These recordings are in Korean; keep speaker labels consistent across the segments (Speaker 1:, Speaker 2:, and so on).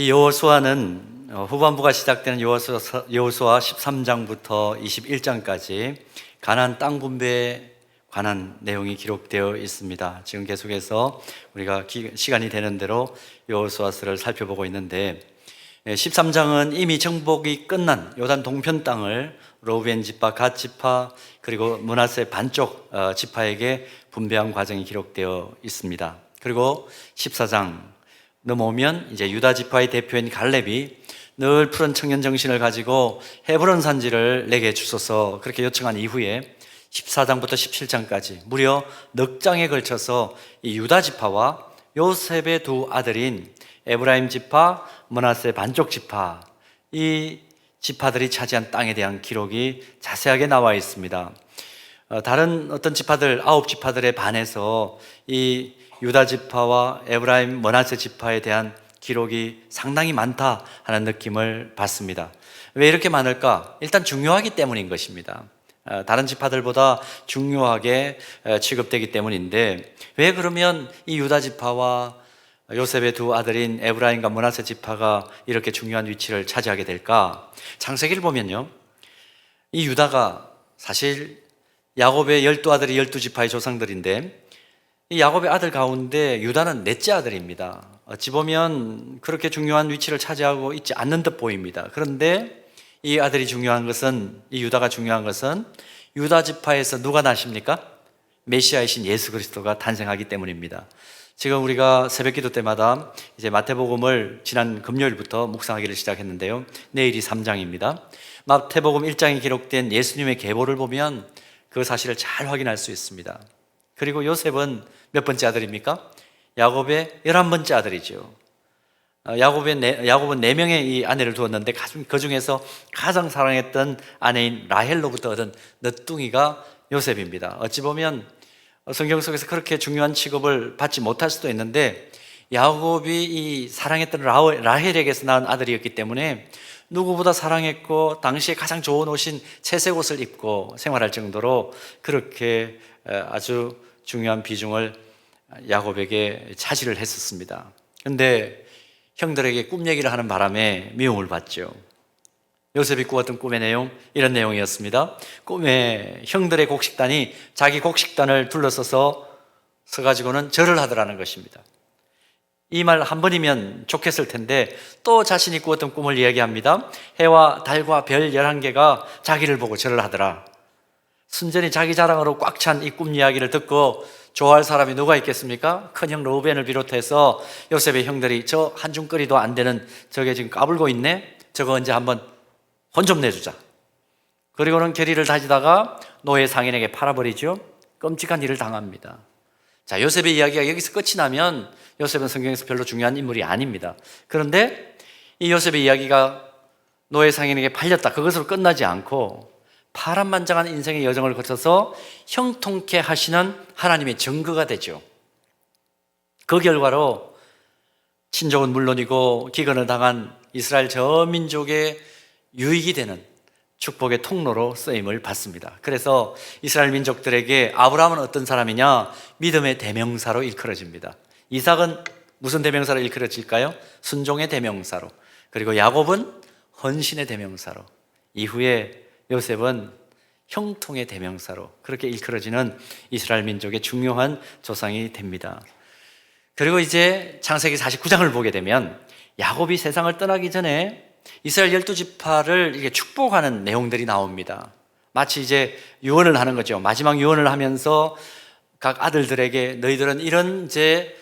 Speaker 1: 이 여호수아는 후반부가 시작되는 여호수아 13장부터 21장까지 가나안 땅 분배에 관한 내용이 기록되어 있습니다. 지금 계속해서 우리가 시간이 되는 대로 여호수아서를 살펴보고 있는데 13장은 이미 정복이 끝난 요단 동편 땅을 로브엔 지파, 갓 지파 그리고 므낫세 반쪽 지파에게 분배한 과정이 기록되어 있습니다. 그리고 14장 넘어오면 이제 유다 지파의 대표인 갈렙이 늘 푸른 청년 정신을 가지고 헤브론 산지를 내게 주소서 그렇게 요청한 이후에 14장부터 17장까지 무려 넉 장에 걸쳐서 이 유다 지파와 요셉의 두 아들인 에브라임 지파, 므낫세 반쪽 지파, 이 지파들이 차지한 땅에 대한 기록이 자세하게 나와 있습니다. 다른 어떤 지파들, 9지파들에 반해서 이 유다 지파와 에브라임, 므낫세 지파에 대한 기록이 상당히 많다 하는 느낌을 받습니다. 왜 이렇게 많을까? 일단 중요하기 때문인 것입니다. 다른 지파들보다 중요하게 취급되기 때문인데 왜 그러면 이 유다 지파와 요셉의 두 아들인 에브라임과 므낫세 지파가 이렇게 중요한 위치를 차지하게 될까? 창세기를 보면요, 이 유다가 사실 야곱의 12아들이 12지파의 조상들인데 이 야곱의 아들 가운데 유다는 넷째 아들입니다. 어찌 보면 그렇게 중요한 위치를 차지하고 있지 않는 듯 보입니다. 그런데 이 아들이 중요한 것은, 이 유다가 중요한 것은 유다 지파에서 누가 나십니까? 메시아이신 예수 그리스도가 탄생하기 때문입니다. 지금 우리가 새벽기도 때마다 이제 마태복음을 지난 금요일부터 묵상하기를 시작했는데요, 내일이 3장입니다. 마태복음 1장에 기록된 예수님의 계보를 보면 그 사실을 잘 확인할 수 있습니다. 그리고 요셉은 몇 번째 아들입니까? 야곱의 11번째 아들이죠. 야곱은 4명의 이 아내를 두었는데 그 중에서 가장 사랑했던 아내인 라헬로부터 얻은 늦둥이가 요셉입니다. 어찌 보면 성경 속에서 그렇게 중요한 취급을 받지 못할 수도 있는데 야곱이 이 사랑했던 라헬에게서 낳은 아들이었기 때문에 누구보다 사랑했고 당시에 가장 좋은 옷인 채색 옷을 입고 생활할 정도로 그렇게 아주 중요한 비중을 야곱에게 차지를 했었습니다. 그런데 형들에게 꿈 얘기를 하는 바람에 미움을 받죠. 요셉이 꾸었던 꿈의 내용, 이런 내용이었습니다. 꿈에 형들의 곡식단이 자기 곡식단을 둘러서서 서가지고는 절을 하더라는 것입니다. 이 말 한 번이면 좋겠을 텐데 또 자신이 꾸었던 꿈을 이야기합니다. 해와 달과 별 11개가 자기를 보고 절을 하더라. 순전히 자기 자랑으로 꽉 찬 이 꿈 이야기를 듣고 좋아할 사람이 누가 있겠습니까? 큰형 르우벤을 비롯해서 요셉의 형들이 저 한 줌거리도 안 되는 저게 지금 까불고 있네? 저거 언제 한번 혼 좀 내주자. 그리고는 결의를 다지다가 노예 상인에게 팔아버리죠. 끔찍한 일을 당합니다. 자, 요셉의 이야기가 여기서 끝이 나면 요셉은 성경에서 별로 중요한 인물이 아닙니다. 그런데 이 요셉의 이야기가 노예 상인에게 팔렸다, 그것으로 끝나지 않고 파란만장한 인생의 여정을 거쳐서 형통케 하시는 하나님의 증거가 되죠. 그 결과로 친족은 물론이고 기근을 당한 이스라엘 전 민족의 유익이 되는 축복의 통로로 쓰임을 받습니다. 그래서 이스라엘 민족들에게 아브라함은 어떤 사람이냐? 믿음의 대명사로 일컬어집니다. 이삭은 무슨 대명사로 일컬어질까요? 순종의 대명사로. 그리고 야곱은 헌신의 대명사로. 이후에 요셉은 형통의 대명사로 그렇게 일컬어지는 이스라엘 민족의 중요한 조상이 됩니다. 그리고 이제 창세기 49장을 보게 되면 야곱이 세상을 떠나기 전에 이스라엘 12지파를 이렇게 축복하는 내용들이 나옵니다. 마치 이제 유언을 하는 거죠. 마지막 유언을 하면서 각 아들들에게 너희들은 이런 이제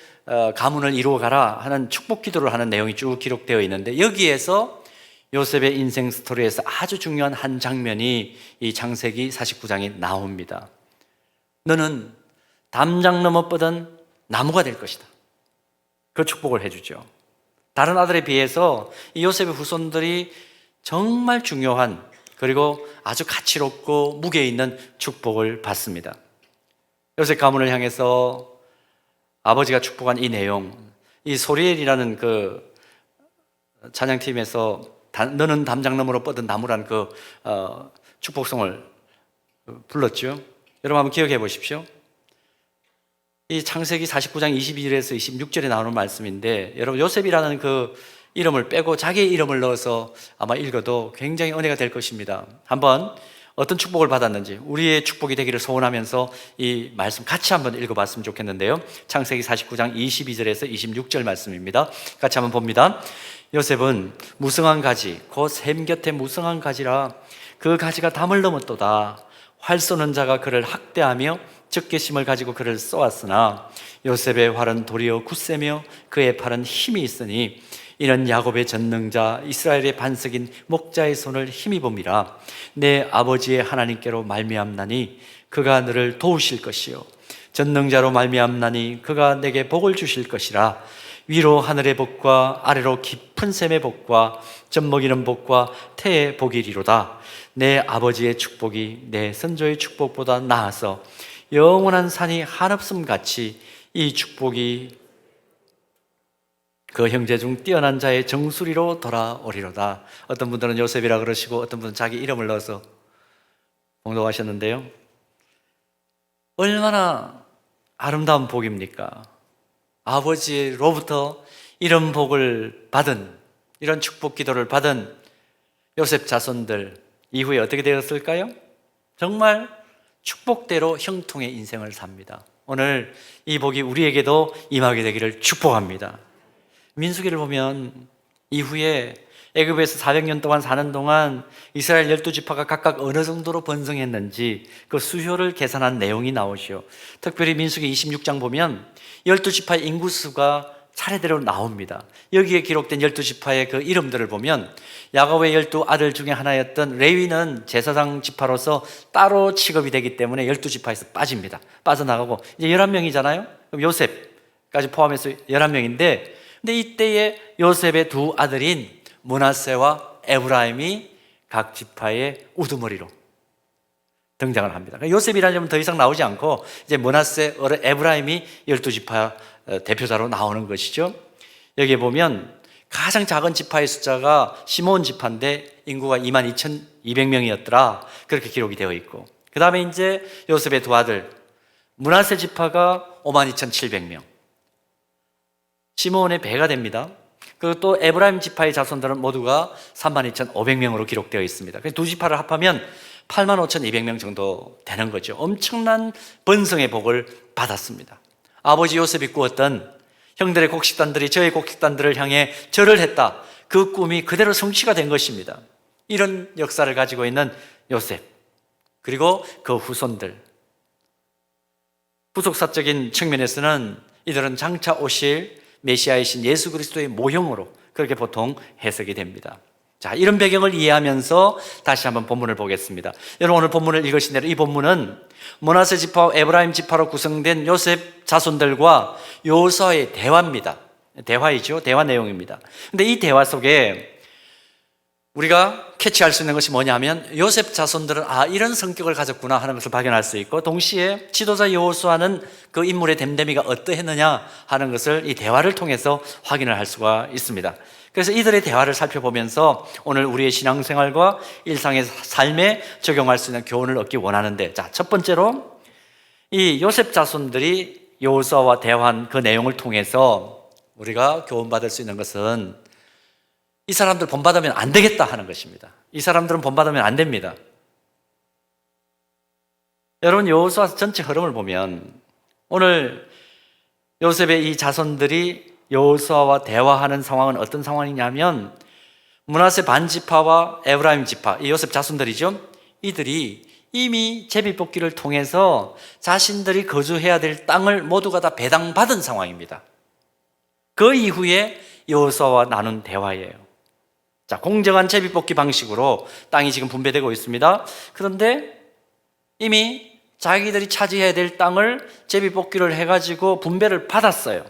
Speaker 1: 가문을 이루어 가라 하는 축복 기도를 하는 내용이 쭉 기록되어 있는데 여기에서 요셉의 인생 스토리에서 아주 중요한 한 장면이 이 창세기 49장에 나옵니다. 너는 담장 넘어 뻗은 나무가 될 것이다. 그 축복을 해주죠. 다른 아들에 비해서 이 요셉의 후손들이 정말 중요한 그리고 아주 가치롭고 무게 있는 축복을 받습니다. 요셉 가문을 향해서 아버지가 축복한 이 내용, 이 소리엘이라는 그 찬양팀에서 너는 담장 너머로 뻗은 나무란 그 축복송을 불렀죠. 여러분 한번 기억해 보십시오. 이 창세기 49장 22절에서 26절에 나오는 말씀인데 여러분 요셉이라는 그 이름을 빼고 자기의 이름을 넣어서 아마 읽어도 굉장히 은혜가 될 것입니다. 한번 어떤 축복을 받았는지 우리의 축복이 되기를 소원하면서 이 말씀 같이 한번 읽어봤으면 좋겠는데요. 창세기 49장 22절에서 26절 말씀입니다. 같이 한번 봅니다. 요셉은 무성한 가지, 곧 샘 곁에 무성한 가지라 그 가지가 담을 넘었도다. 활 쏘는 자가 그를 학대하며 적개심을 가지고 그를 쏘았으나 요셉의 활은 도리어 굳세며 그의 팔은 힘이 있으니 이는 야곱의 전능자 이스라엘의 반석인 목자의 손을 힘입음이라. 내 아버지의 하나님께로 말미암나니 그가 너를 도우실 것이요 전능자로 말미암나니 그가 내게 복을 주실 것이라. 위로 하늘의 복과 아래로 깊은 샘의 복과 젖먹이는 복과 태의 복이리로다. 내 아버지의 축복이 내 선조의 축복보다 나아서 영원한 산이 한없음 같이 이 축복이 그 형제 중 뛰어난 자의 정수리로 돌아오리로다. 어떤 분들은 요셉이라 그러시고 어떤 분은 자기 이름을 넣어서 봉독하셨는데요. 얼마나 아름다운 복입니까? 아버지로부터 이런 복을 받은, 이런 축복 기도를 받은 요셉 자손들 이후에 어떻게 되었을까요? 정말 축복대로 형통의 인생을 삽니다. 오늘 이 복이 우리에게도 임하게 되기를 축복합니다. 민수기를 보면 이후에 애굽에서 400년 동안 사는 동안 이스라엘 12지파가 각각 어느 정도로 번성했는지 그 수효를 계산한 내용이 나오죠. 특별히 민수기 26장 보면 12지파의 인구수가 차례대로 나옵니다. 여기에 기록된 12지파의 그 이름들을 보면 야곱의 12아들 중에 하나였던 레위는 제사장 지파로서 따로 취급이 되기 때문에 12지파에서 빠집니다. 빠져나가고 이제 11명이잖아요. 그럼 요셉까지 포함해서 11명인데 근데 이때에 요셉의 두 아들인 므낫세와 에브라임이 각 지파의 우두머리로 등장을 합니다. 요셉이라는 이름은 더 이상 나오지 않고 이제 므낫세, 에브라임이 12지파 대표자로 나오는 것이죠. 여기에 보면 가장 작은 지파의 숫자가 시몬 지파인데 인구가 22,200명이었더라. 그렇게 기록이 되어 있고 그 다음에 이제 요셉의 두 아들 므낫세 지파가 52,700명, 시몬의 배가 됩니다. 그리고 또 에브라임 지파의 자손들은 모두가 32,500명으로 기록되어 있습니다. 그래서 두 지파를 합하면 85,200명 정도 되는 거죠. 엄청난 번성의 복을 받았습니다. 아버지 요셉이 꾸었던 형들의 곡식단들이 저의 곡식단들을 향해 절을 했다. 그 꿈이 그대로 성취가 된 것입니다. 이런 역사를 가지고 있는 요셉, 그리고 그 후손들, 후속사적인 측면에서는 이들은 장차 오실 메시아이신 예수 그리스도의 모형으로 그렇게 보통 해석이 됩니다. 자, 이런 배경을 이해하면서 다시 한번 본문을 보겠습니다. 여러분 오늘 본문을 읽으신 대로 이 본문은 므낫세 지파와 에브라임 지파로 구성된 요셉 자손들과 요서의 대화입니다. 대화이죠. 대화 내용입니다. 근데 이 대화 속에 우리가 캐치할 수 있는 것이 뭐냐면 요셉 자손들은 이런 성격을 가졌구나 하는 것을 발견할 수 있고 동시에 지도자 여호수아는 그 인물의 됨됨이가 어떠했느냐 하는 것을 이 대화를 통해서 확인을 할 수가 있습니다. 그래서 이들의 대화를 살펴보면서 오늘 우리의 신앙생활과 일상의 삶에 적용할 수 있는 교훈을 얻기 원하는데, 자, 첫 번째로 이 요셉 자손들이 여호수아와 대화한 그 내용을 통해서 우리가 교훈받을 수 있는 것은 이 사람들 본받으면 안 되겠다 하는 것입니다. 이 사람들은 본받으면 안 됩니다. 여러분 여호수아 전체 흐름을 보면 오늘 요셉의 이 자손들이 여호수아와 대화하는 상황은 어떤 상황이냐면 므낫세 반지파와 에브라임 지파, 이 요셉 자손들이죠. 이들이 이미 제비뽑기를 통해서 자신들이 거주해야 될 땅을 모두가 다 배당받은 상황입니다. 그 이후에 여호수아와 나눈 대화예요. 자, 공정한 제비뽑기 방식으로 땅이 지금 분배되고 있습니다. 그런데 이미 자기들이 차지해야 될 땅을 제비뽑기를 해가지고 분배를 받았어요.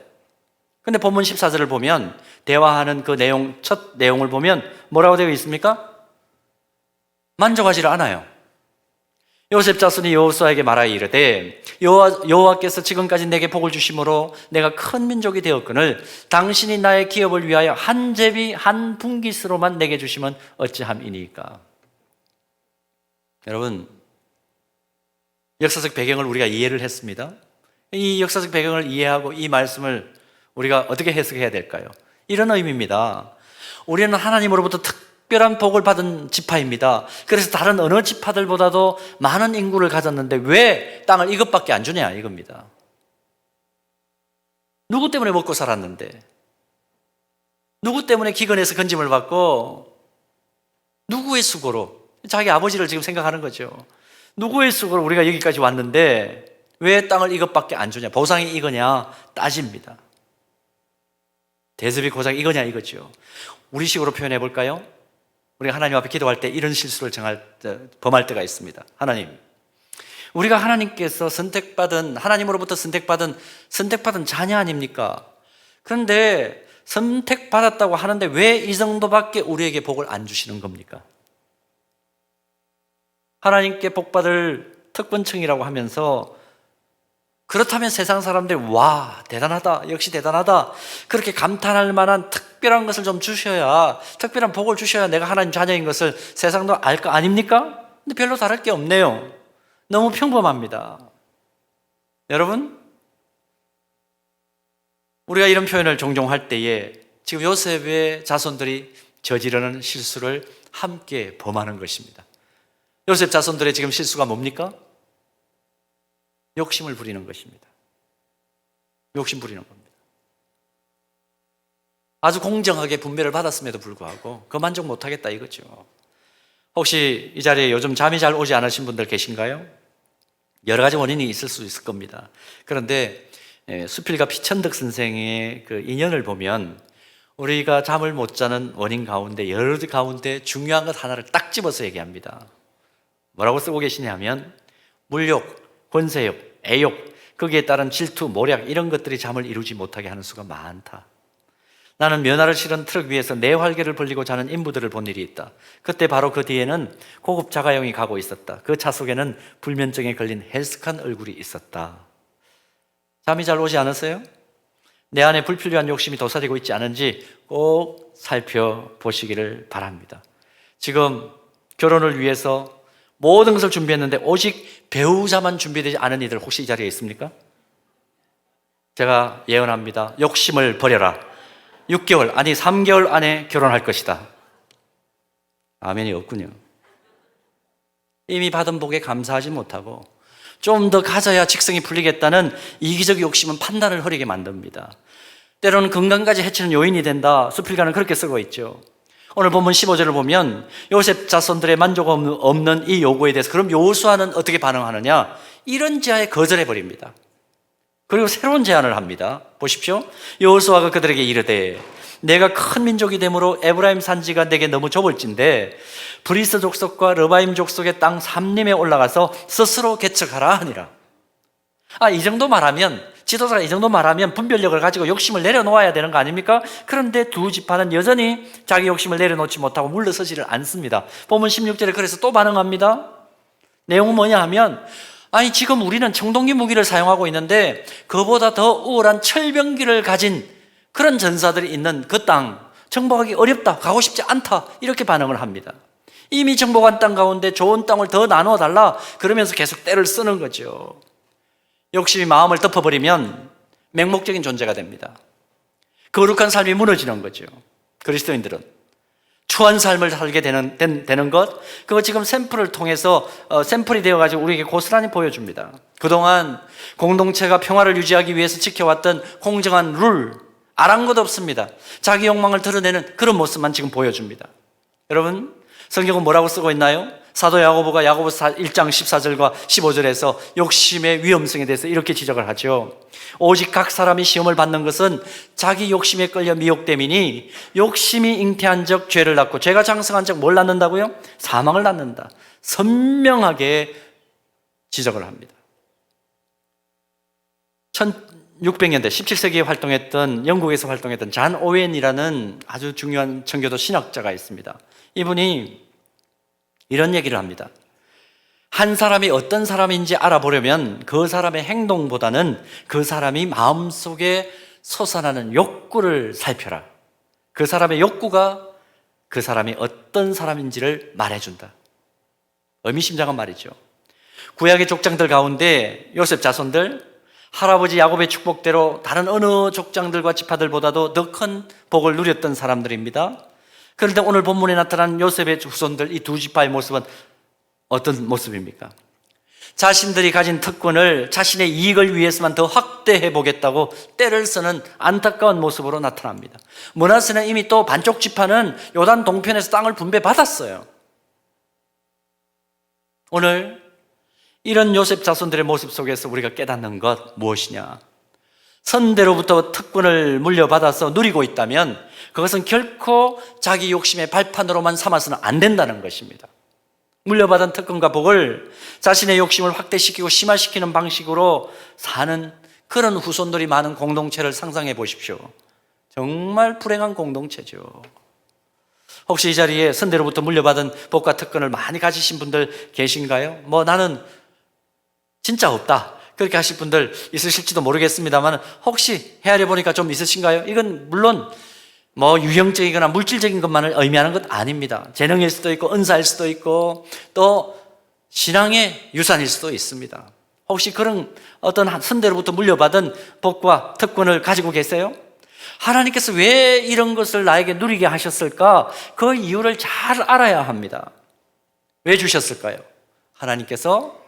Speaker 1: 근데 본문 14절을 보면 대화하는 그 내용, 첫 내용을 보면 뭐라고 되어 있습니까? 만족하지 않아요. 요셉 자손이 여호수아에게 말하여 이르되 여호와께서 지금까지 내게 복을 주심으로 내가 큰 민족이 되었거늘 당신이 나의 기업을 위하여 한 제비 한 분깃으로만 내게 주시면 어찌함이니까. 여러분 역사적 배경을 우리가 이해를 했습니다. 이 역사적 배경을 이해하고 이 말씀을 우리가 어떻게 해석해야 될까요? 이런 의미입니다. 우리는 하나님으로부터 특별한 복을 받은 지파입니다. 그래서 다른 어느 지파들보다도 많은 인구를 가졌는데 왜 땅을 이것밖에 안 주냐 이겁니다. 누구 때문에 먹고 살았는데, 누구 때문에 기근에서 건짐을 받고, 누구의 수고로, 자기 아버지를 지금 생각하는 거죠. 누구의 수고로 우리가 여기까지 왔는데 왜 땅을 이것밖에 안 주냐, 보상이 이거냐 따집니다. 대접이 고작 이거냐 이거죠. 우리식으로 표현해 볼까요? 우리가 하나님 앞에 기도할 때 이런 실수를 범할 때가 있습니다. 하나님, 우리가 하나님께서 하나님으로부터 선택받은 자녀 아닙니까? 그런데 선택받았다고 하는데 왜 이 정도밖에 우리에게 복을 안 주시는 겁니까? 하나님께 복받을 특권층이라고 하면서, 그렇다면 세상 사람들이 와 대단하다, 역시 대단하다, 그렇게 감탄할 만한 특별한 것을 좀 주셔야, 특별한 복을 주셔야 내가 하나님 자녀인 것을 세상도 알 거 아닙니까? 근데 별로 다를 게 없네요. 너무 평범합니다. 여러분, 우리가 이런 표현을 종종 할 때에 지금 요셉의 자손들이 저지르는 실수를 함께 범하는 것입니다. 요셉 자손들의 지금 실수가 뭡니까? 욕심을 부리는 것입니다. 욕심 부리는 겁니다. 아주 공정하게 분배를 받았음에도 불구하고 그 만족 못하겠다 이거죠. 혹시 이 자리에 요즘 잠이 잘 오지 않으신 분들 계신가요? 여러 가지 원인이 있을 수 있을 겁니다. 그런데 수필가 피천득 선생의 그 인연을 보면 우리가 잠을 못 자는 원인 가운데, 여러 가운데 중요한 것 하나를 딱 집어서 얘기합니다. 뭐라고 쓰고 계시냐면, 물욕, 권세욕, 애욕, 거기에 따른 질투, 모략, 이런 것들이 잠을 이루지 못하게 하는 수가 많다. 나는 면화를 실은 트럭 위에서 네 활개를 벌리고 자는 인부들을 본 일이 있다. 그때 바로 그 뒤에는 고급 자가용이 가고 있었다. 그 차 속에는 불면증에 걸린 헬스칸 얼굴이 있었다. 잠이 잘 오지 않으세요? 내 안에 불필요한 욕심이 도사리고 있지 않은지 꼭 살펴보시기를 바랍니다. 지금 결혼을 위해서 모든 것을 준비했는데 오직 배우자만 준비되지 않은 이들 혹시 이 자리에 있습니까? 제가 예언합니다. 욕심을 버려라. 6개월, 아니 3개월 안에 결혼할 것이다. 아멘이 없군요. 이미 받은 복에 감사하지 못하고 좀 더 가져야 직성이 풀리겠다는 이기적 욕심은 판단을 흐리게 만듭니다. 때로는 건강까지 해치는 요인이 된다. 수필가는 그렇게 쓰고 있죠. 오늘 본문 15절을 보면 요셉 자손들의 만족 없는 이 요구에 대해서 그럼 여호수아는 어떻게 반응하느냐? 이런 제안에 거절해버립니다. 그리고 새로운 제안을 합니다. 보십시오. 여호수아가 그들에게 이르되 내가 큰 민족이 되므로 에브라임 산지가 내게 너무 좁을진데 브리스 족속과 르바임 족속의 땅 삼림에 올라가서 스스로 개척하라 하니라. 이 정도 말하면, 지도자가 이 정도 말하면 분별력을 가지고 욕심을 내려놓아야 되는 거 아닙니까? 그런데 두 지파는 여전히 자기 욕심을 내려놓지 못하고 물러서지를 않습니다. 본문 16절에 그래서 또 반응합니다. 내용은 뭐냐 하면, 지금 우리는 청동기 무기를 사용하고 있는데 그보다 더 우월한 철병기를 가진 그런 전사들이 있는 그 땅 정복하기 어렵다, 가고 싶지 않다, 이렇게 반응을 합니다. 이미 정복한 땅 가운데 좋은 땅을 더 나누어 달라 그러면서 계속 때를 쓰는 거죠. 욕심이 마음을 덮어버리면 맹목적인 존재가 됩니다. 거룩한 삶이 무너지는 거죠. 그리스도인들은 추한 삶을 살게 되는 것, 그거 지금 샘플을 통해서 샘플이 되어가지고 우리에게 고스란히 보여줍니다. 그동안 공동체가 평화를 유지하기 위해서 지켜왔던 공정한 룰, 아랑곳 없습니다. 자기 욕망을 드러내는 그런 모습만 지금 보여줍니다. 여러분, 성경은 뭐라고 쓰고 있나요? 사도 야고보가 야고보서 1장 14절과 15절에서 욕심의 위험성에 대해서 이렇게 지적을 하죠. 오직 각 사람이 시험을 받는 것은 자기 욕심에 끌려 미혹됨이니 욕심이 잉태한 적 죄를 낳고 죄가 장성한 적 뭘 낳는다고요? 사망을 낳는다. 선명하게 지적을 합니다. 1600년대 17세기에 활동했던, 영국에서 활동했던 잔 오웬이라는 아주 중요한 청교도 신학자가 있습니다. 이분이 이런 얘기를 합니다. 한 사람이 어떤 사람인지 알아보려면 그 사람의 행동보다는 그 사람이 마음속에 솟아나는 욕구를 살펴라. 그 사람의 욕구가 그 사람이 어떤 사람인지를 말해준다. 의미심장한 말이죠. 구약의 족장들 가운데 요셉 자손들, 할아버지 야곱의 축복대로 다른 어느 족장들과 지파들보다도 더 큰 복을 누렸던 사람들입니다. 그런데 오늘 본문에 나타난 요셉의 후손들 이 두 지파의 모습은 어떤 모습입니까? 자신들이 가진 특권을 자신의 이익을 위해서만 더 확대해 보겠다고 때를 쓰는 안타까운 모습으로 나타납니다. 므낫세는 이미 또 반쪽 지파는 요단 동편에서 땅을 분배받았어요. 오늘 이런 요셉 자손들의 모습 속에서 우리가 깨닫는 것 무엇이냐? 선대로부터 특권을 물려받아서 누리고 있다면 그것은 결코 자기 욕심의 발판으로만 삼아서는 안 된다는 것입니다. 물려받은 특권과 복을 자신의 욕심을 확대시키고 심화시키는 방식으로 사는 그런 후손들이 많은 공동체를 상상해 보십시오. 정말 불행한 공동체죠. 혹시 이 자리에 선대로부터 물려받은 복과 특권을 많이 가지신 분들 계신가요? 나는 진짜 없다, 그렇게 하실 분들 있으실지도 모르겠습니다만 혹시 헤아려 보니까 좀 있으신가요? 이건 물론 유형적이거나 물질적인 것만을 의미하는 것 아닙니다. 재능일 수도 있고 은사일 수도 있고 또 신앙의 유산일 수도 있습니다. 혹시 그런 어떤 선대로부터 물려받은 복과 특권을 가지고 계세요? 하나님께서 왜 이런 것을 나에게 누리게 하셨을까? 그 이유를 잘 알아야 합니다. 왜 주셨을까요? 하나님께서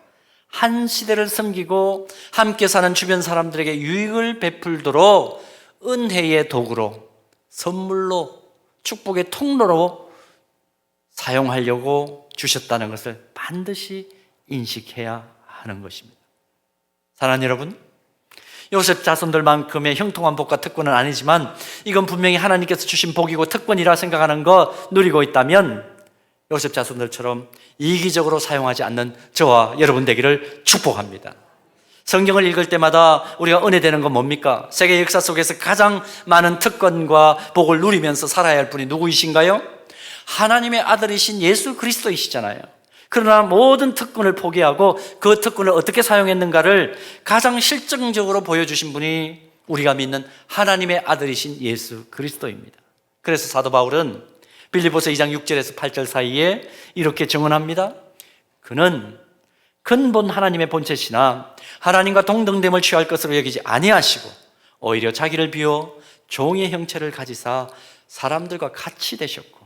Speaker 1: 한 시대를 섬기고 함께 사는 주변 사람들에게 유익을 베풀도록 은혜의 도구로, 선물로, 축복의 통로로 사용하려고 주셨다는 것을 반드시 인식해야 하는 것입니다. 사랑하는 여러분, 요셉 자손들만큼의 형통한 복과 특권은 아니지만 이건 분명히 하나님께서 주신 복이고 특권이라 생각하는 거 누리고 있다면 요셉 자손들처럼 이기적으로 사용하지 않는 저와 여러분 되기를 축복합니다. 성경을 읽을 때마다 우리가 은혜되는 건 뭡니까? 세계 역사 속에서 가장 많은 특권과 복을 누리면서 살아야 할 분이 누구이신가요? 하나님의 아들이신 예수 그리스도이시잖아요. 그러나 모든 특권을 포기하고 그 특권을 어떻게 사용했는가를 가장 실증적으로 보여주신 분이 우리가 믿는 하나님의 아들이신 예수 그리스도입니다. 그래서 사도 바울은 빌립보서 2장 6절에서 8절 사이에 이렇게 증언합니다. 그는 근본 하나님의 본체시나 하나님과 동등됨을 취할 것으로 여기지 아니하시고 오히려 자기를 비워 종의 형체를 가지사 사람들과 같이 되셨고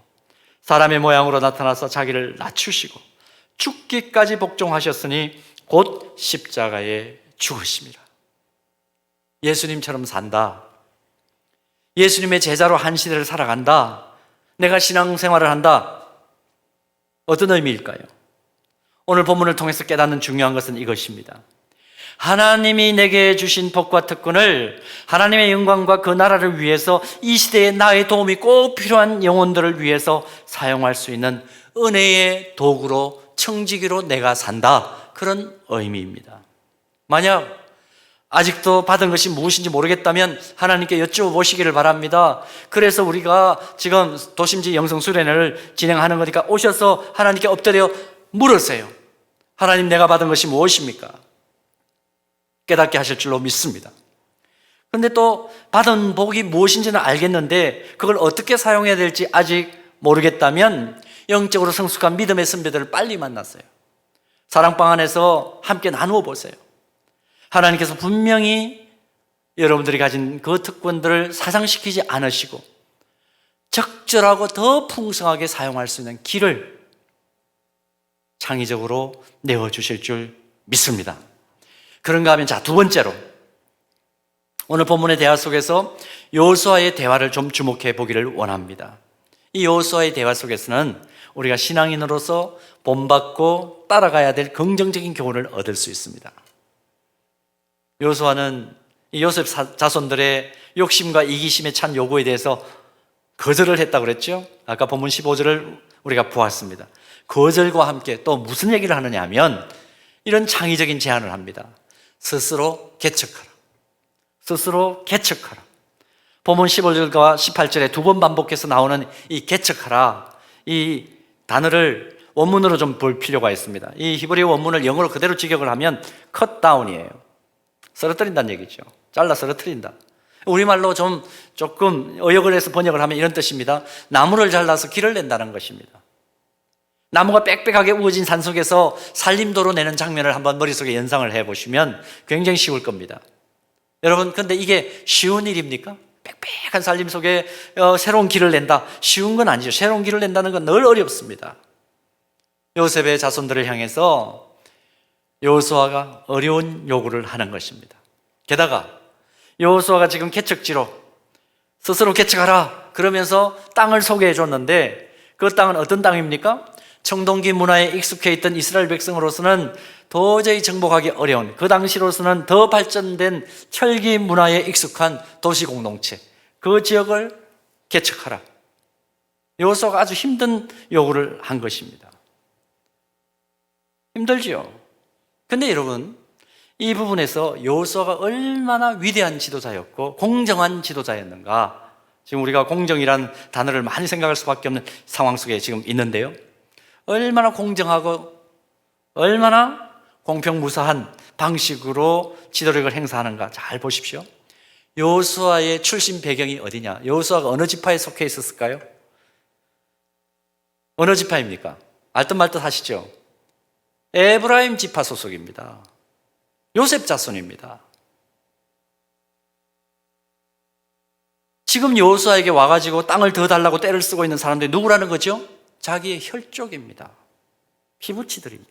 Speaker 1: 사람의 모양으로 나타나서 자기를 낮추시고 죽기까지 복종하셨으니 곧 십자가에 죽으심이라. 예수님처럼 산다, 예수님의 제자로 한 시대를 살아간다, 내가 신앙생활을 한다, 어떤 의미일까요? 오늘 본문을 통해서 깨닫는 중요한 것은 이것입니다. 하나님이 내게 주신 복과 특권을 하나님의 영광과 그 나라를 위해서 이 시대에 나의 도움이 꼭 필요한 영혼들을 위해서 사용할 수 있는 은혜의 도구로 청지기로 내가 산다, 그런 의미입니다. 만약 아직도 받은 것이 무엇인지 모르겠다면 하나님께 여쭤보시기를 바랍니다. 그래서 우리가 지금 도심지 영성수련회를 진행하는 거니까 오셔서 하나님께 엎드려 물으세요. 하나님, 내가 받은 것이 무엇입니까? 깨닫게 하실 줄로 믿습니다. 그런데 또 받은 복이 무엇인지는 알겠는데 그걸 어떻게 사용해야 될지 아직 모르겠다면 영적으로 성숙한 믿음의 선배들을 빨리 만났어요. 사랑방 안에서 함께 나누어 보세요. 하나님께서 분명히 여러분들이 가진 그 특권들을 사상시키지 않으시고 적절하고 더 풍성하게 사용할 수 있는 길을 창의적으로 내어주실 줄 믿습니다. 그런가 하면 두 번째로 오늘 본문의 대화 속에서 여호수아의 대화를 좀 주목해 보기를 원합니다. 이 여호수아의 대화 속에서는 우리가 신앙인으로서 본받고 따라가야 될 긍정적인 교훈을 얻을 수 있습니다. 여호수아는 이 요셉 자손들의 욕심과 이기심에 찬 요구에 대해서 거절을 했다고 그랬죠. 아까 본문 15절을 우리가 보았습니다. 거절과 함께 또 무슨 얘기를 하느냐 하면 이런 창의적인 제안을 합니다. 스스로 개척하라. 스스로 개척하라. 본문 15절과 18절에 두 번 반복해서 나오는 이 개척하라, 이 단어를 원문으로 좀 볼 필요가 있습니다. 이 히브리 원문을 영어로 그대로 직역을 하면 cut down이에요. 쓰러뜨린다는 얘기죠. 잘라 쓰러뜨린다. 우리말로 조금 의역을 해서 번역을 하면 이런 뜻입니다. 나무를 잘라서 길을 낸다는 것입니다. 나무가 빽빽하게 우거진 산속에서 산림도로 내는 장면을 한번 머릿속에 연상을 해보시면 굉장히 쉬울 겁니다. 여러분, 근데 이게 쉬운 일입니까? 빽빽한 살림 속에 새로운 길을 낸다. 쉬운 건 아니죠. 새로운 길을 낸다는 건 늘 어렵습니다. 요셉의 자손들을 향해서 여호수아가 어려운 요구를 하는 것입니다. 게다가 여호수아가 지금 개척지로 스스로 개척하라 그러면서 땅을 소개해 줬는데 그 땅은 어떤 땅입니까? 청동기 문화에 익숙해 있던 이스라엘 백성으로서는 도저히 정복하기 어려운, 그 당시로서는 더 발전된 철기 문화에 익숙한 도시 공동체, 그 지역을 개척하라. 여호수아가 아주 힘든 요구를 한 것입니다. 힘들지요. 근데 여러분, 이 부분에서 여호수아가 얼마나 위대한 지도자였고 공정한 지도자였는가. 지금 우리가 공정이란 단어를 많이 생각할 수밖에 없는 상황 속에 지금 있는데요, 얼마나 공정하고 얼마나 공평무사한 방식으로 지도력을 행사하는가 잘 보십시오. 여호수아의 출신 배경이 어디냐? 여호수아가 어느 지파에 속해 있었을까요? 어느 지파입니까? 알듯 말듯 하시죠? 에브라임 지파 소속입니다. 요셉 자손입니다. 지금 여호수아에게 와가지고 땅을 더 달라고 떼를 쓰고 있는 사람들이 누구라는 거죠? 자기의 혈족입니다. 피부치들입니다.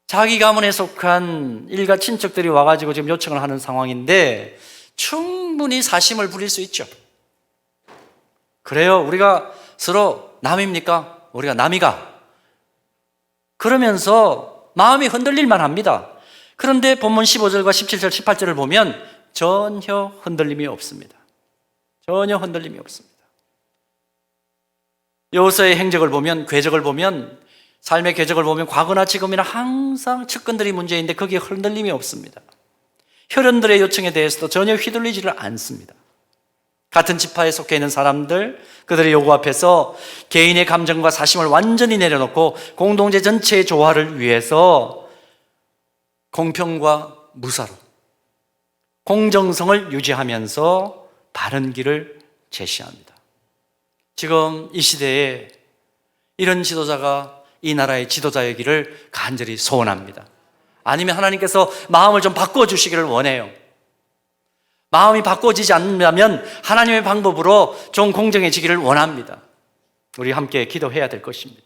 Speaker 1: 자기 가문에 속한 일가 친척들이 와가지고 지금 요청을 하는 상황인데 충분히 사심을 부릴 수 있죠. 그래요, 우리가 서로 남입니까? 우리가 남이가? 그러면서 마음이 흔들릴만 합니다. 그런데 본문 15절과 17절, 18절을 보면 전혀 흔들림이 없습니다. 전혀 흔들림이 없습니다. 여호수아의 행적을 보면, 궤적을 보면, 삶의 궤적을 보면 과거나 지금이나 항상 측근들이 문제인데 거기에 흔들림이 없습니다. 혈연들의 요청에 대해서도 전혀 휘둘리지를 않습니다. 같은 지파에 속해 있는 사람들, 그들의 요구 앞에서 개인의 감정과 사심을 완전히 내려놓고 공동체 전체의 조화를 위해서 공평과 무사로 공정성을 유지하면서 바른 길을 제시합니다. 지금 이 시대에 이런 지도자가 이 나라의 지도자이기를 간절히 소원합니다. 아니면 하나님께서 마음을 좀 바꿔주시기를 원해요. 마음이 바꿔지지 않는다면 하나님의 방법으로 좀 공정해지기를 원합니다. 우리 함께 기도해야 될 것입니다.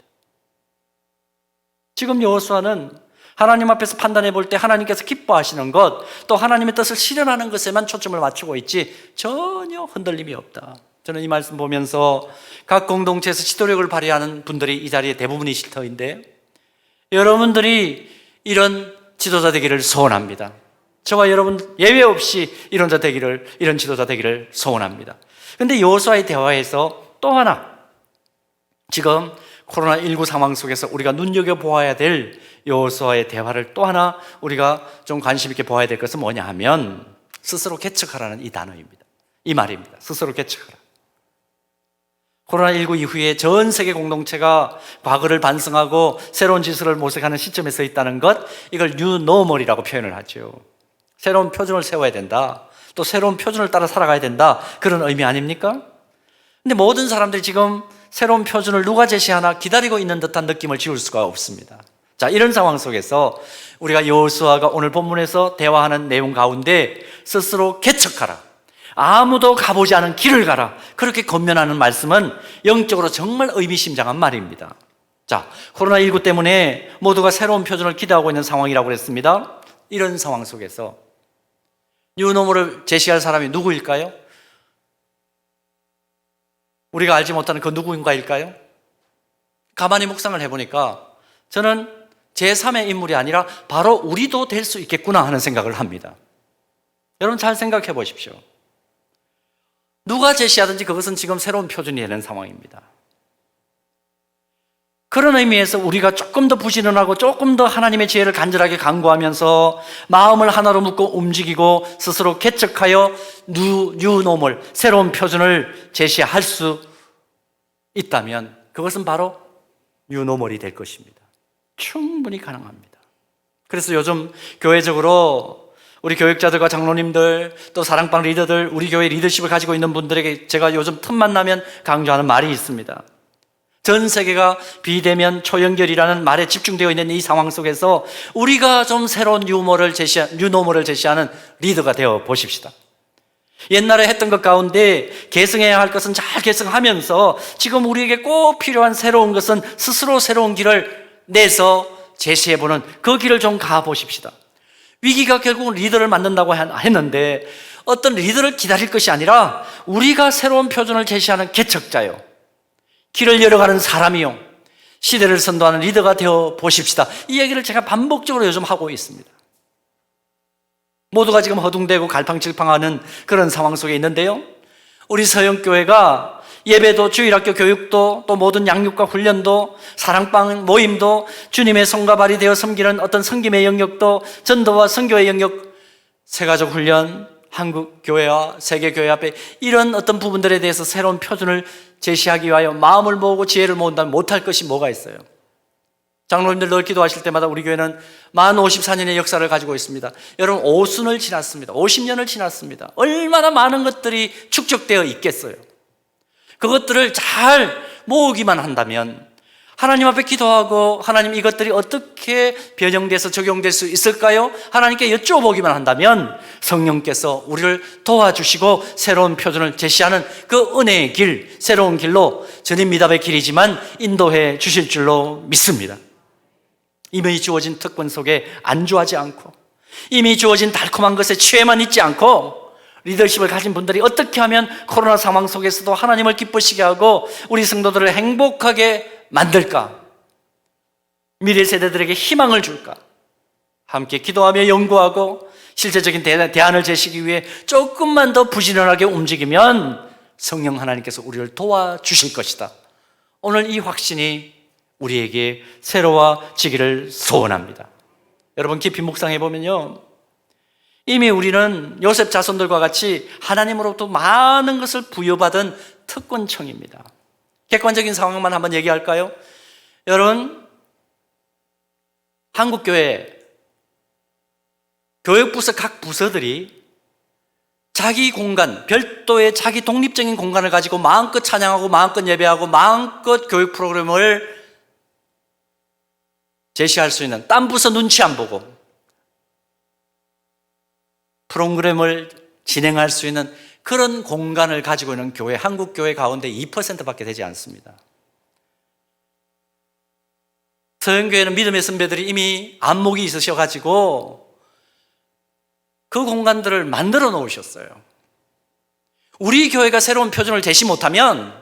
Speaker 1: 지금 여호수아는 하나님 앞에서 판단해 볼 때 하나님께서 기뻐하시는 것, 또 하나님의 뜻을 실현하는 것에만 초점을 맞추고 있지 전혀 흔들림이 없다. 저는 이 말씀 보면서 각 공동체에서 지도력을 발휘하는 분들이 이 자리에 대부분이실 터인데 여러분들이 이런 지도자 되기를 소원합니다. 저와 여러분 예외 없이 이런 지도자 되기를 소원합니다. 그런데 여호수아의 대화에서 또 하나, 지금 코로나19 상황 속에서 우리가 눈여겨보아야 될 여호수아의 대화를 또 하나 우리가 좀 관심 있게 보아야 될 것은 뭐냐 하면 스스로 개척하라는 이 단어입니다. 이 말입니다. 스스로 개척하라. 코로나19 이후에 전 세계 공동체가 과거를 반성하고 새로운 지수를 모색하는 시점에 서 있다는 것, 이걸 뉴노멀이라고 표현을 하죠. 새로운 표준을 세워야 된다. 또 새로운 표준을 따라 살아가야 된다. 그런 의미 아닙니까? 근데 모든 사람들이 지금 새로운 표준을 누가 제시하나 기다리고 있는 듯한 느낌을 지울 수가 없습니다. 자, 이런 상황 속에서 우리가 여호수아가 오늘 본문에서 대화하는 내용 가운데 스스로 개척하라, 아무도 가보지 않은 길을 가라, 그렇게 권면하는 말씀은 영적으로 정말 의미심장한 말입니다. 자, 코로나19 때문에 모두가 새로운 표준을 기대하고 있는 상황이라고 그랬습니다. 이런 상황 속에서 뉴노멀을 제시할 사람이 누구일까요? 우리가 알지 못하는 그 누구인가일까요? 가만히 묵상을 해보니까 저는 제3의 인물이 아니라 바로 우리도 될 수 있겠구나 하는 생각을 합니다. 여러분 잘 생각해 보십시오. 누가 제시하든지 그것은 지금 새로운 표준이 되는 상황입니다. 그런 의미에서 우리가 조금 더 부지런하고 조금 더 하나님의 지혜를 간절하게 간구하면서 마음을 하나로 묶고 움직이고 스스로 개척하여 뉴노멀, 새로운 표준을 제시할 수 있다면 그것은 바로 뉴노멀이 될 것입니다. 충분히 가능합니다. 그래서 요즘 교회적으로 우리 교육자들과 장로님들, 또 사랑방 리더들, 우리 교회 리더십을 가지고 있는 분들에게 제가 요즘 틈만 나면 강조하는 말이 있습니다. 전 세계가 비대면 초연결이라는 말에 집중되어 있는 이 상황 속에서 우리가 좀 새로운 뉴노멀을 제시하는 리더가 되어 보십시다. 옛날에 했던 것 가운데 계승해야 할 것은 잘 계승하면서 지금 우리에게 꼭 필요한 새로운 것은 스스로 새로운 길을 내서 제시해보는 그 길을 좀 가보십시다. 위기가 결국은 리더를 만든다고 했는데 어떤 리더를 기다릴 것이 아니라 우리가 새로운 표준을 제시하는 개척자요, 길을 열어가는 사람이요, 시대를 선도하는 리더가 되어 보십시다. 이 얘기를 제가 반복적으로 요즘 하고 있습니다. 모두가 지금 허둥대고 갈팡질팡하는 그런 상황 속에 있는데요, 우리 서영교회가 예배도 주일학교 교육도 또 모든 양육과 훈련도 사랑방 모임도 주님의 손과 발이 되어 섬기는 어떤 섬김의 영역도 전도와 선교의 영역, 세가족 훈련, 한국교회와 세계교회 앞에 이런 어떤 부분들에 대해서 새로운 표준을 제시하기 위하여 마음을 모으고 지혜를 모은다면 못할 것이 뭐가 있어요? 장로님들 늘 기도하실 때마다 우리 교회는 만 54년의 역사를 가지고 있습니다. 여러분, 오순을 지났습니다. 50년을 지났습니다. 얼마나 많은 것들이 축적되어 있겠어요. 그것들을 잘 모으기만 한다면, 하나님 앞에 기도하고 하나님 이것들이 어떻게 변형돼서 적용될 수 있을까요? 하나님께 여쭤보기만 한다면 성령께서 우리를 도와주시고 새로운 표준을 제시하는 그 은혜의 길, 새로운 길로 전인 미답의 길이지만 인도해 주실 줄로 믿습니다. 이미 주어진 특권 속에 안주하지 않고 이미 주어진 달콤한 것에 취해만 있지 않고 리더십을 가진 분들이 어떻게 하면 코로나 상황 속에서도 하나님을 기쁘시게 하고 우리 성도들을 행복하게 만들까? 미래 세대들에게 희망을 줄까? 함께 기도하며 연구하고 실제적인 대안을 제시하기 위해 조금만 더 부지런하게 움직이면 성령 하나님께서 우리를 도와주실 것이다. 오늘 이 확신이 우리에게 새로워지기를 소원합니다. 여러분, 깊이 묵상해 보면요, 이미 우리는 요셉 자손들과 같이 하나님으로부터 많은 것을 부여받은 특권층입니다. 객관적인 상황만 한번 얘기할까요? 여러분, 한국교회 교육부서 각 부서들이 자기 공간, 별도의 자기 독립적인 공간을 가지고 마음껏 찬양하고 마음껏 예배하고 마음껏 교육 프로그램을 제시할 수 있는, 딴 부서 눈치 안 보고 프로그램을 진행할 수 있는 그런 공간을 가지고 있는 교회, 한국교회 가운데 2%밖에 되지 않습니다. 서영교회는 믿음의 선배들이 이미 안목이 있으셔가지고 그 공간들을 만들어 놓으셨어요. 우리 교회가 새로운 표준을 제시 못하면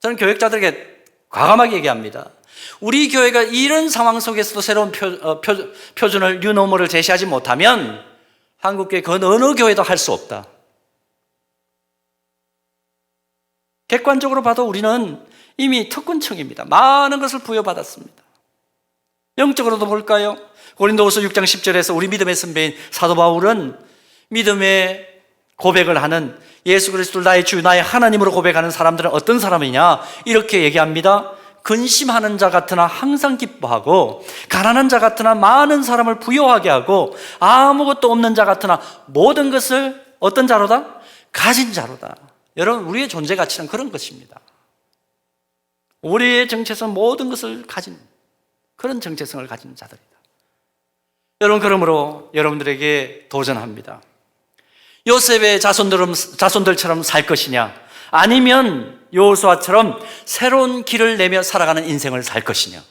Speaker 1: 저는 교육자들에게 과감하게 얘기합니다. 우리 교회가 이런 상황 속에서도 새로운 표준을, 뉴노멀을 제시하지 못하면 한국교회 그 어느 교회도 할 수 없다. 객관적으로 봐도 우리는 이미 특권층입니다. 많은 것을 부여받았습니다. 영적으로도 볼까요? 고린도후서 6장 10절에서 우리 믿음의 선배인 사도 바울은 믿음의 고백을 하는, 예수 그리스도를 나의 주, 나의 하나님으로 고백하는 사람들은 어떤 사람이냐? 이렇게 얘기합니다. 근심하는 자 같으나 항상 기뻐하고, 가난한 자 같으나 많은 사람을 부유하게 하고, 아무것도 없는 자 같으나 모든 것을 어떤 자로다? 가진 자로다. 여러분, 우리의 존재 가치는 그런 것입니다. 우리의 정체성은 모든 것을 가진, 그런 정체성을 가진 자들이다. 여러분, 그러므로 여러분들에게 도전합니다. 요셉의 자손들처럼 살 것이냐, 아니면 여호수아처럼 새로운 길을 내며 살아가는 인생을 살 것이냐.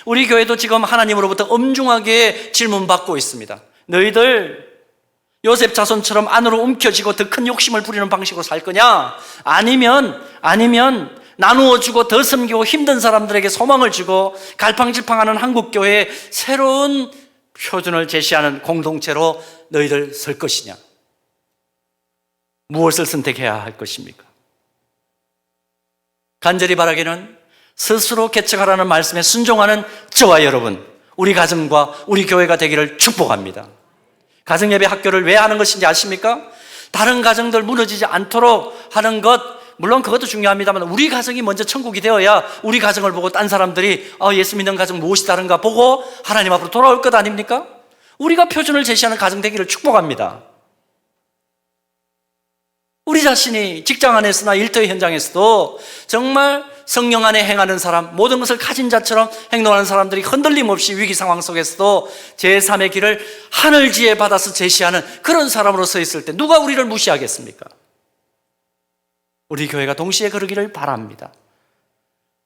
Speaker 1: 우리 교회도 지금 하나님으로부터 엄중하게 질문받고 있습니다. 너희들 요셉 자손처럼 안으로 움켜쥐고 더 큰 욕심을 부리는 방식으로 살 거냐, 아니면 나누어 주고 더 섬기고 힘든 사람들에게 소망을 주고 갈팡질팡하는 한국교회에 새로운 표준을 제시하는 공동체로 너희들 설 것이냐. 무엇을 선택해야 할 것입니까? 간절히 바라기는 스스로 개척하라는 말씀에 순종하는 저와 여러분, 우리 가정과 우리 교회가 되기를 축복합니다. 가정예배 학교를 왜 하는 것인지 아십니까? 다른 가정들 무너지지 않도록 하는 것, 물론 그것도 중요합니다만 우리 가정이 먼저 천국이 되어야 우리 가정을 보고 딴 사람들이 예수 믿는 가정 무엇이 다른가 보고 하나님 앞으로 돌아올 것 아닙니까? 우리가 표준을 제시하는 가정 되기를 축복합니다. 우리 자신이 직장 안에서나 일터의 현장에서도 정말 성령 안에 행하는 사람, 모든 것을 가진 자처럼 행동하는 사람들이 흔들림 없이 위기 상황 속에서도 제3의 길을 하늘지에 받아서 제시하는 그런 사람으로 서 있을 때 누가 우리를 무시하겠습니까? 우리 교회가 동시에 그러기를 바랍니다.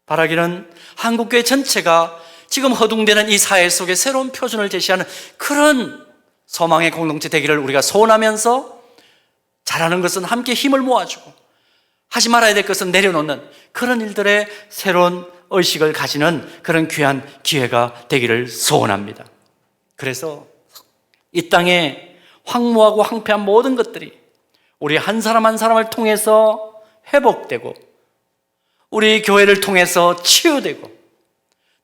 Speaker 1: 바라기는 한국교회 전체가 지금 허둥대는 이 사회 속에 새로운 표준을 제시하는 그런 소망의 공동체 되기를 우리가 소원하면서, 잘하는 것은 함께 힘을 모아주고 하지 말아야 될 것은 내려놓는 그런 일들의 새로운 의식을 가지는 그런 귀한 기회가 되기를 소원합니다. 그래서 이 땅에 황무하고 황폐한 모든 것들이 우리 한 사람 한 사람을 통해서 회복되고, 우리 교회를 통해서 치유되고,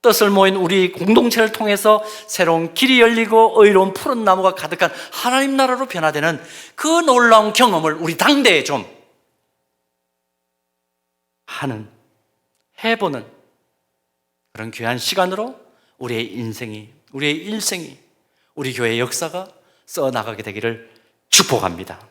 Speaker 1: 뜻을 모인 우리 공동체를 통해서 새로운 길이 열리고 의로운 푸른 나무가 가득한 하나님 나라로 변화되는 그 놀라운 경험을 우리 당대에 좀 해보는 그런 귀한 시간으로 우리의 인생이, 우리의 일생이, 우리 교회의 역사가 써나가게 되기를 축복합니다.